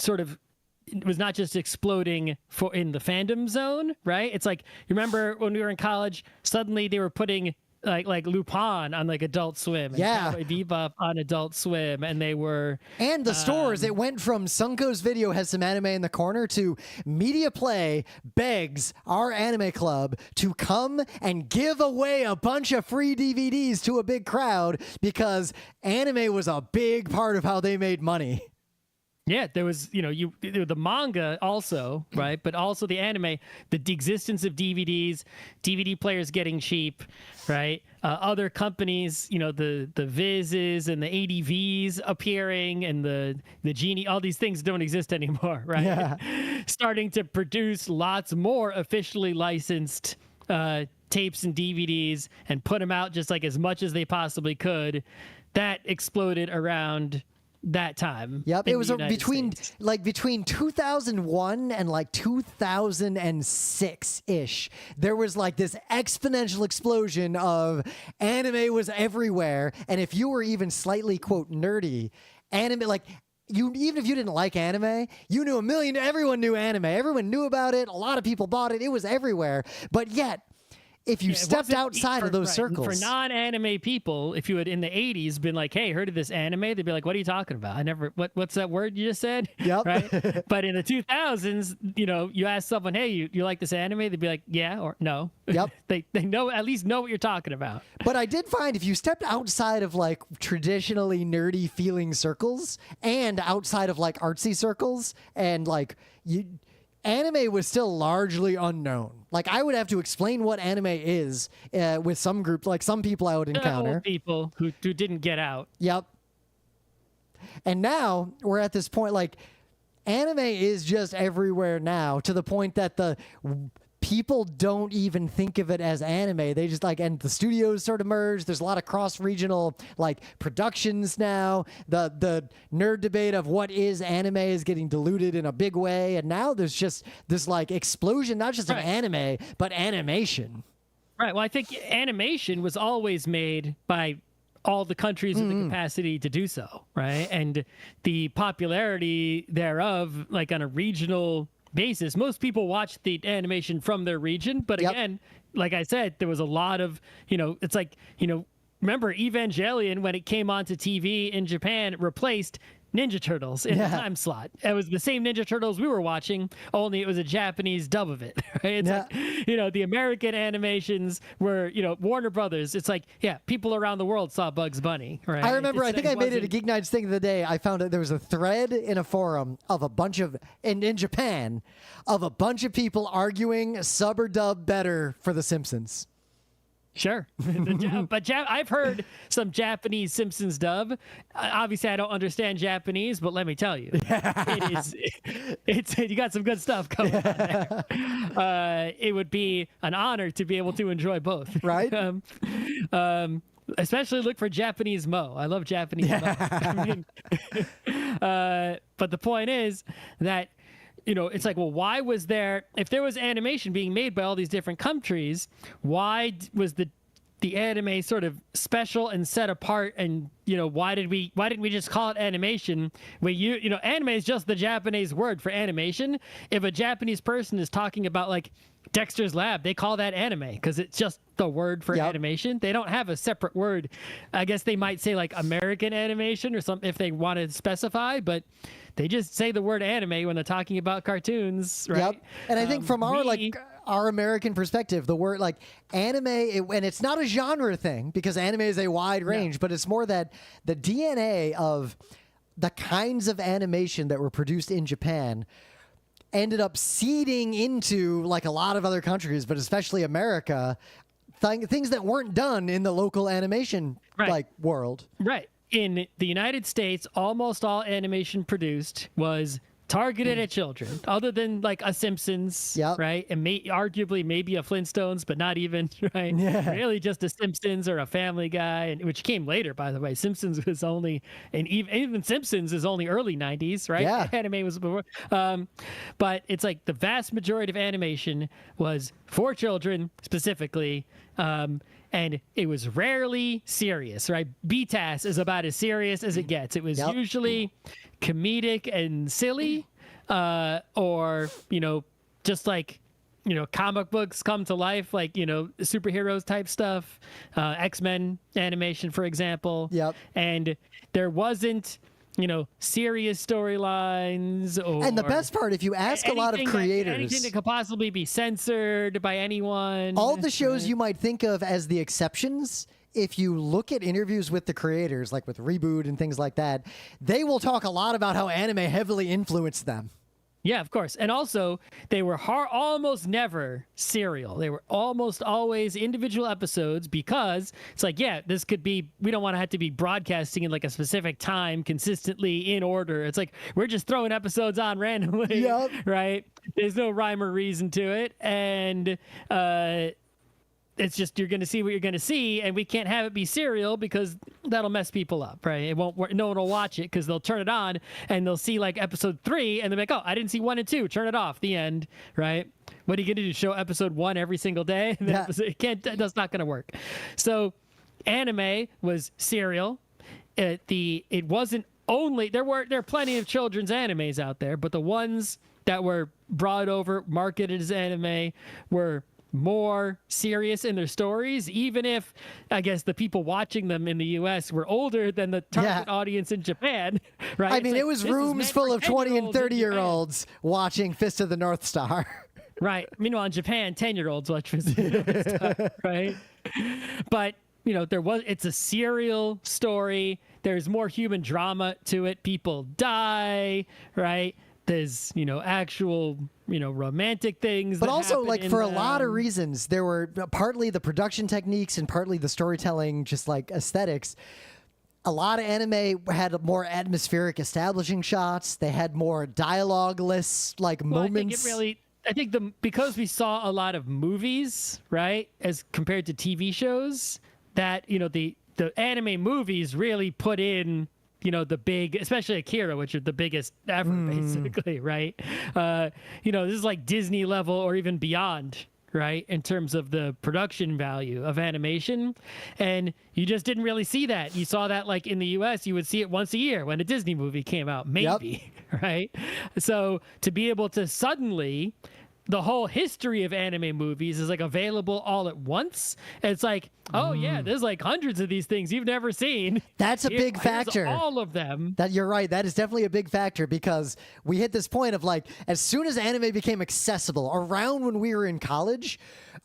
was not just exploding in the fandom zone, right? It's like, you remember when we were in college, suddenly they were putting like Lupin on like Adult Swim, and Cowboy Bebop on Adult Swim, and they were the stores. It went from Sunko's Video has some anime in the corner to Media Play begs our anime club to come and give away a bunch of free DVDs to a big crowd, because anime was a big part of how they made money. Yeah, there was, the manga also, right? But also the anime, the existence of DVDs, DVD players getting cheap, right? Other companies, the Vizes and the ADVs appearing, and the Genie, all these things don't exist anymore, right? Yeah. Starting to produce lots more officially licensed tapes and DVDs and put them out just like as much as they possibly could. That exploded around that time. Yep, it was between 2001 and like 2006 ish. There was like this exponential explosion of anime was everywhere, and if you were even slightly quote nerdy, anime, like even if you didn't like anime, you knew everyone knew anime. Everyone knew about it. A lot of people bought it. It was everywhere. But yet, if you stepped outside of those circles. For non-anime people, if you had in the 80s been like, hey, heard of this anime? They'd be like, what are you talking about? What's that word you just said? Yep. Right? But in the 2000s, you ask someone, hey, you like this anime? They'd be like, yeah, or no. Yep. They at least know what you're talking about. But I did find if you stepped outside of like traditionally nerdy feeling circles and outside of like artsy circles, and like anime was still largely unknown. Like, I would have to explain what anime is with some group, like some people I would encounter. Old people who didn't get out. Yep. And now we're at this point, like, anime is just everywhere now, to the point that the people don't even think of it as anime. They just like, and the studios sort of merged. There's a lot of cross-regional like productions now. The nerd debate of what is anime is getting diluted in a big way. And now there's just this like explosion, not just of anime, but animation. Right. Well, I think animation was always made by all the countries with the capacity to do so, right? And the popularity thereof, like on a regional basis, most people watch the animation from their region, but again, like I said, there was a lot of, it's like, remember Evangelion when it came onto TV in Japan replaced Ninja Turtles in the time slot. It was the same Ninja Turtles we were watching, only it was a Japanese dub of it. Right? It's like, the American animations were, Warner Brothers. It's like, people around the world saw Bugs Bunny. Right? I remember, I think I made it a GeekNights thing of the day. I found there was a thread in a forum of a bunch of, in Japan, of a bunch of people arguing sub or dub better for The Simpsons. Sure. But I've heard some Japanese Simpsons dub. Obviously, I don't understand Japanese, but let me tell you, it's you got some good stuff coming on there. It would be an honor to be able to enjoy both. Right. Especially look for Japanese Mo. I love Japanese Mo. But the point is that, it's like, well, why was there, if there was animation being made by all these different countries, why was the anime sort of special and set apart? And, why didn't we just call it animation? Anime is just the Japanese word for animation. If a Japanese person is talking about like Dexter's Lab, they call that anime because it's just the word for animation. They don't have a separate word. I guess they might say like American animation or something if they want to specify, but they just say the word anime when they're talking about cartoons, right? Yep. And I think from our American perspective, the word like anime, and it's not a genre thing because anime is a wide range, but it's more that the DNA of the kinds of animation that were produced in Japan ended up seeding into like a lot of other countries, but especially America, things that weren't done in the local animation like world. Right. In the United States, almost all animation produced was targeted at children, other than like a Simpsons, right? And arguably maybe a Flintstones, but not even, right? Yeah. Really just a Simpsons or a Family Guy, which came later, by the way. Simpsons was only, and even Simpsons is only early 90s, right? Yeah. Anime was before. But it's like the vast majority of animation was for children specifically. And it was rarely serious, right? BTAS is about as serious as it gets. It was usually comedic and silly, or, just like, comic books come to life, like, superheroes type stuff, X-Men animation, for example. Yep. And there wasn't, serious storylines. And the best part, if you ask a lot of creators, anything that could possibly be censored by anyone. All the shows you might think of as the exceptions, if you look at interviews with the creators, like with Reboot and things like that, they will talk a lot about how anime heavily influenced them. Yeah, of course. And also, they were almost never serial. They were almost always individual episodes because it's like, this could be, we don't want to have to be broadcasting in like a specific time consistently in order. It's like, we're just throwing episodes on randomly, right? There's no rhyme or reason to it. And it's just, you're going to see what you're going to see, and we can't have it be serial because that'll mess people up, right? It won't. No one will watch it because they'll turn it on and they'll see like episode 3 and they're like, oh, I didn't see 1 and 2. Turn it off. The end, right? What are you going to do? Show episode 1 every single day? That's not going to work. So, anime was serial. It wasn't only there are plenty of children's animes out there, but the ones that were brought over, marketed as anime, were more serious in their stories, even if I guess the people watching them in the US were older than the target audience in Japan, right? I mean, it was rooms full of 20 and 30-year-olds watching Fist of the North Star. Right. Meanwhile, in Japan, 10-year-olds watch Fist of the North Star, right? But, it's a serial story. There's more human drama to it. People die, right? There's, actual, romantic things. But also, like, for a lot of reasons, there were partly the production techniques and partly the storytelling, just like aesthetics. A lot of anime had more atmospheric establishing shots. They had more dialogue-less, moments. I think because we saw a lot of movies, right, as compared to TV shows, that, the anime movies really put in, the big, especially Akira, which are the biggest ever, basically, right? This is like Disney level or even beyond, right? In terms of the production value of animation. And you just didn't really see that. You saw that like in the US, you would see it once a year when a Disney movie came out, maybe, right? So to be able to suddenly the whole history of anime movies is like available all at once. And it's like, oh yeah, there's like hundreds of these things you've never seen. That's a big factor. All of them. That you're right. That is definitely a big factor because we hit this point of like, as soon as anime became accessible, around when we were in college,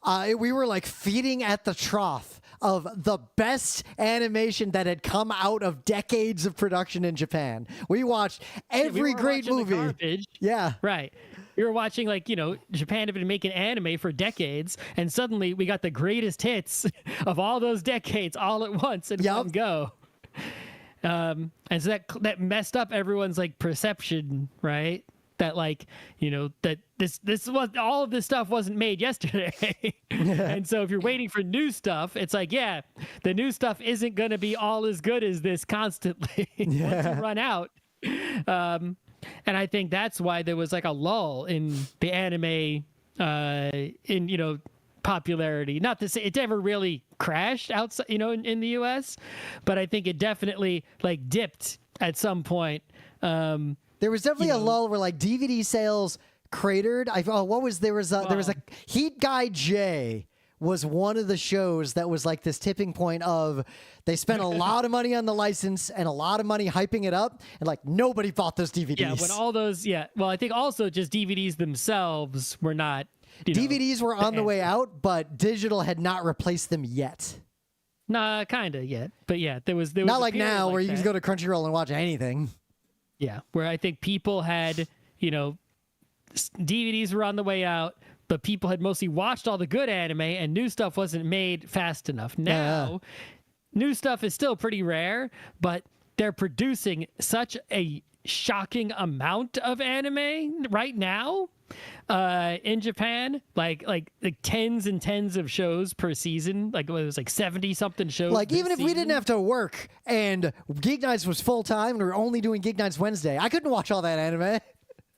we were like feeding at the trough of the best animation that had come out of decades of production in Japan. We watched every great movie. Yeah. Right. We were watching, like, Japan had been making anime for decades, and suddenly we got the greatest hits of all those decades all at once in one go. And so that messed up everyone's like perception, right? That like, that this was all of this stuff wasn't made yesterday. And so if you're waiting for new stuff, it's like, yeah, the new stuff isn't going to be all as good as this constantly. Once you run out. And I think that's why there was like a lull in the anime, in popularity. Not to say it ever really crashed outside, in the U.S., but I think it definitely like dipped at some point. There was definitely a lull where like DVD sales cratered. There was a Heat Guy J was one of the shows that was like this tipping point of they spent a lot of money on the license and a lot of money hyping it up, and like nobody bought those DVDs. Yeah, when all those, well, I think also just DVDs themselves were not. DVDs were on the way out, but digital had not replaced them yet. Nah, kind of yet, but yeah, there was not like now where you can go to Crunchyroll and watch anything. Yeah, where I think people had, DVDs were on the way out, but people had mostly watched all the good anime and new stuff wasn't made fast enough. Now, new stuff is still pretty rare, but they're producing such a shocking amount of anime right now in Japan, like tens and tens of shows per season. Like it was like 70 something shows. Like even if we didn't have to work and GeekNights was full time and we were only doing GeekNights Wednesday, I couldn't watch all that anime.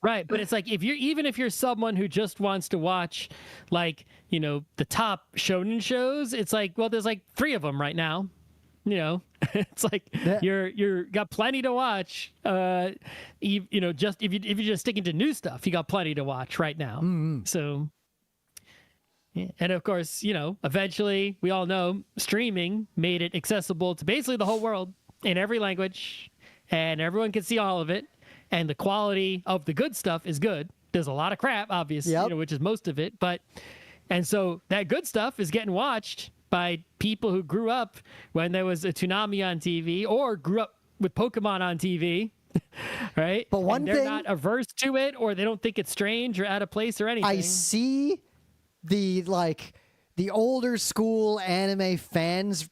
Right, but it's like if you're someone who just wants to watch like, the top shonen shows, it's like, well, there's like 3 of them right now. It's like you're got plenty to watch. Just if you're just sticking to new stuff, you got plenty to watch right now. Mm-hmm. So, yeah. And of course, eventually we all know streaming made it accessible to basically the whole world in every language, and everyone can see all of it. And the quality of the good stuff is good. There's a lot of crap, obviously, which is most of it. And so that good stuff is getting watched by people who grew up when there was a Toonami on TV or grew up with Pokemon on TV, right? But they're not averse to it, or they don't think it's strange or out of place or anything. I see the older school anime fans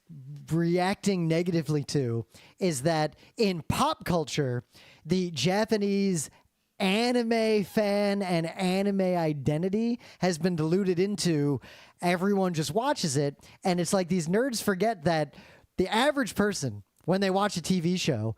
reacting negatively to is that in pop culture, the Japanese anime fan and anime identity has been diluted into everyone just watches it. And it's like these nerds forget that the average person, when they watch a TV show,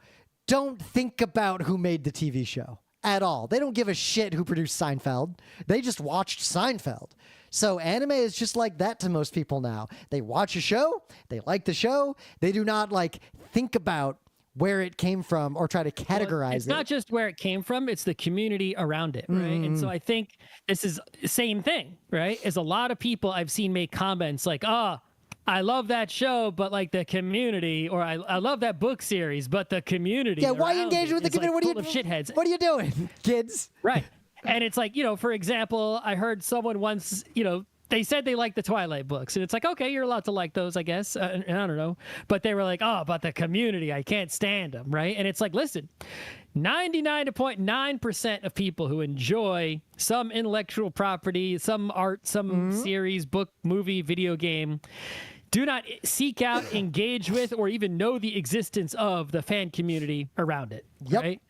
don't think about who made the TV show at all. They don't give a shit who produced Seinfeld. They just watched Seinfeld. So anime is just like that to most people now. They watch a show, they like the show, they do not like think about where it came from or try to categorize it. It's not just where it came from, it's the community around it, right? And so I think this is the same thing, right? Is a lot of people I've seen make comments like, I love that show, but like the community, or I love that book series, but the community. Yeah, why engage with the community? Like shitheads. What are you doing, kids? Right. And it's like, for example, I heard someone once, they said they liked the Twilight books, and it's like, okay, you're allowed to like those, I guess. And I don't know. But they were like, but the community, I can't stand them, right? And it's like, listen, 99.9% of people who enjoy some intellectual property, some art, some series, book, movie, video game, do not seek out, engage with, or even know the existence of the fan community around it, right?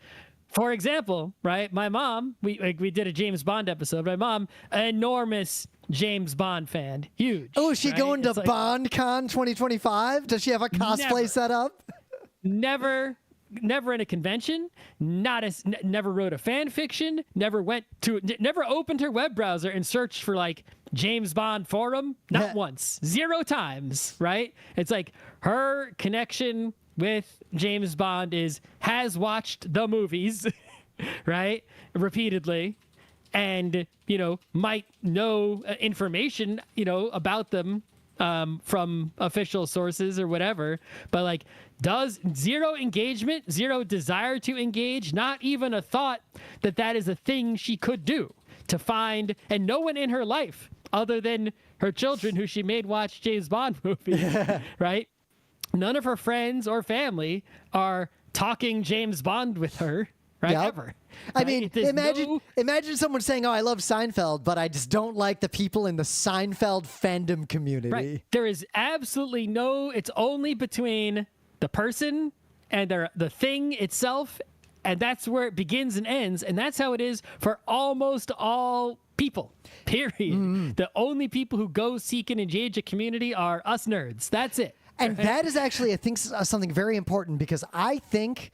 For example, right, my mom, we did a James Bond episode. My mom, enormous James Bond fan, huge. Oh, is she going to BondCon 2025? Does she have a cosplay set up? Never in a convention. Never wrote a fan fiction. Never opened her web browser and searched for like James Bond forum. Not once. 0 times. Right? It's like her connection with James Bond has watched the movies, right? Repeatedly. and might know information about them from official sources or whatever, but like does zero engagement, zero desire to engage, not even a thought that that is a thing she could do to find, and no one in her life other than her children who she made watch James Bond movies, right? None of her friends or family are talking James Bond with her, right? Yep. Ever. I mean, imagine someone saying, "Oh, I love Seinfeld, but I just don't like the people in the Seinfeld fandom community." Right. There is absolutely no. It's only between the person and the thing itself, and that's where it begins and ends. And that's how it is for almost all people. Period. The only people who go seek and engage a community are us nerds. That's it. And that is actually, I think, something very important, because I think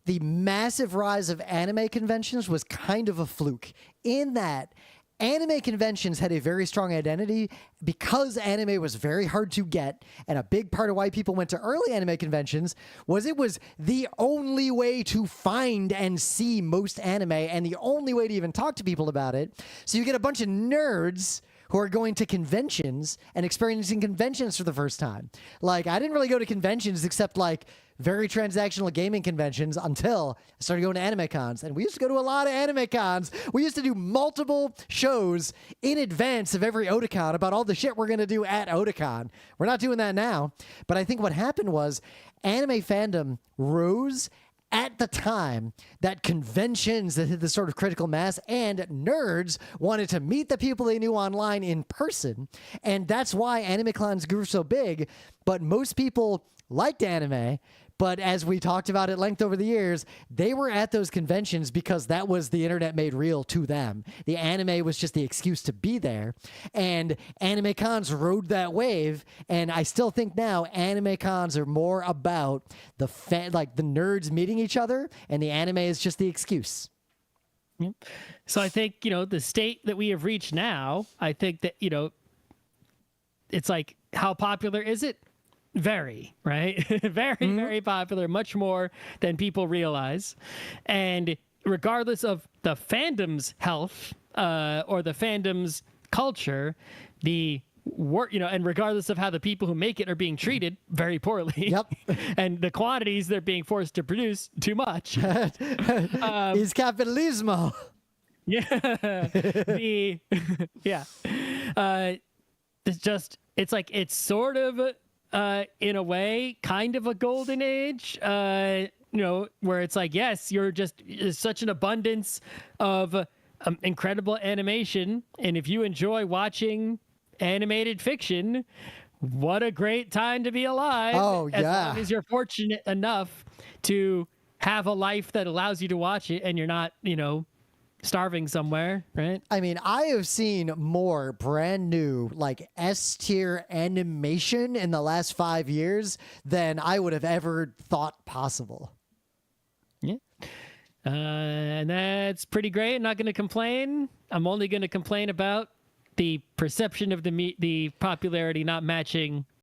the massive rise of anime conventions was kind of a fluke, in that anime conventions had a very strong identity because anime was very hard to get. And a big part of why people went to early anime conventions was it was the only way to find and see most anime, and the only way to even talk to people about it. So you get a bunch of nerds who are going to conventions and experiencing conventions for the first time. Like, I didn't really go to conventions except like very transactional gaming conventions until I started going to anime cons. And we used to go to a lot of anime cons. We used to do multiple shows in advance of every Otakon about all the shit we're going to do at Otakon. We're not doing that now. But I think what happened was anime fandom rose at the time that conventions that hit the sort of critical mass, and nerds wanted to meet the people they knew online in person. And that's why anime cons grew so big. But most people liked anime, but as we talked about at length over the years, they were at those conventions because that was the internet made real to them. The anime was just the excuse to be there. And anime cons rode that wave. And I still think now anime cons are more about the the nerds meeting each other, and the anime is just the excuse. So I think, the state that we have reached now, I think that, it's like, how popular is it? Very, right? Very popular, much more than people realize. And regardless of the fandom's health or the fandom's culture, and regardless of how the people who make it are being treated very poorly, Yep. and the quantities they're being forced to produce too much, is capitalismo. It's sort of in a way kind of a golden age, where it's like, yes, there's such an abundance of incredible animation, and if you enjoy watching animated fiction, what a great time to be alive. Oh, yeah. As long as you're fortunate enough to have a life that allows you to watch it and you're not, starving somewhere, right? I mean, I have seen more brand new, like S-tier animation in the last 5 years than I would have ever thought possible. Yeah. And that's pretty great. I'm not going to complain. I'm only going to complain about the perception of the popularity not matching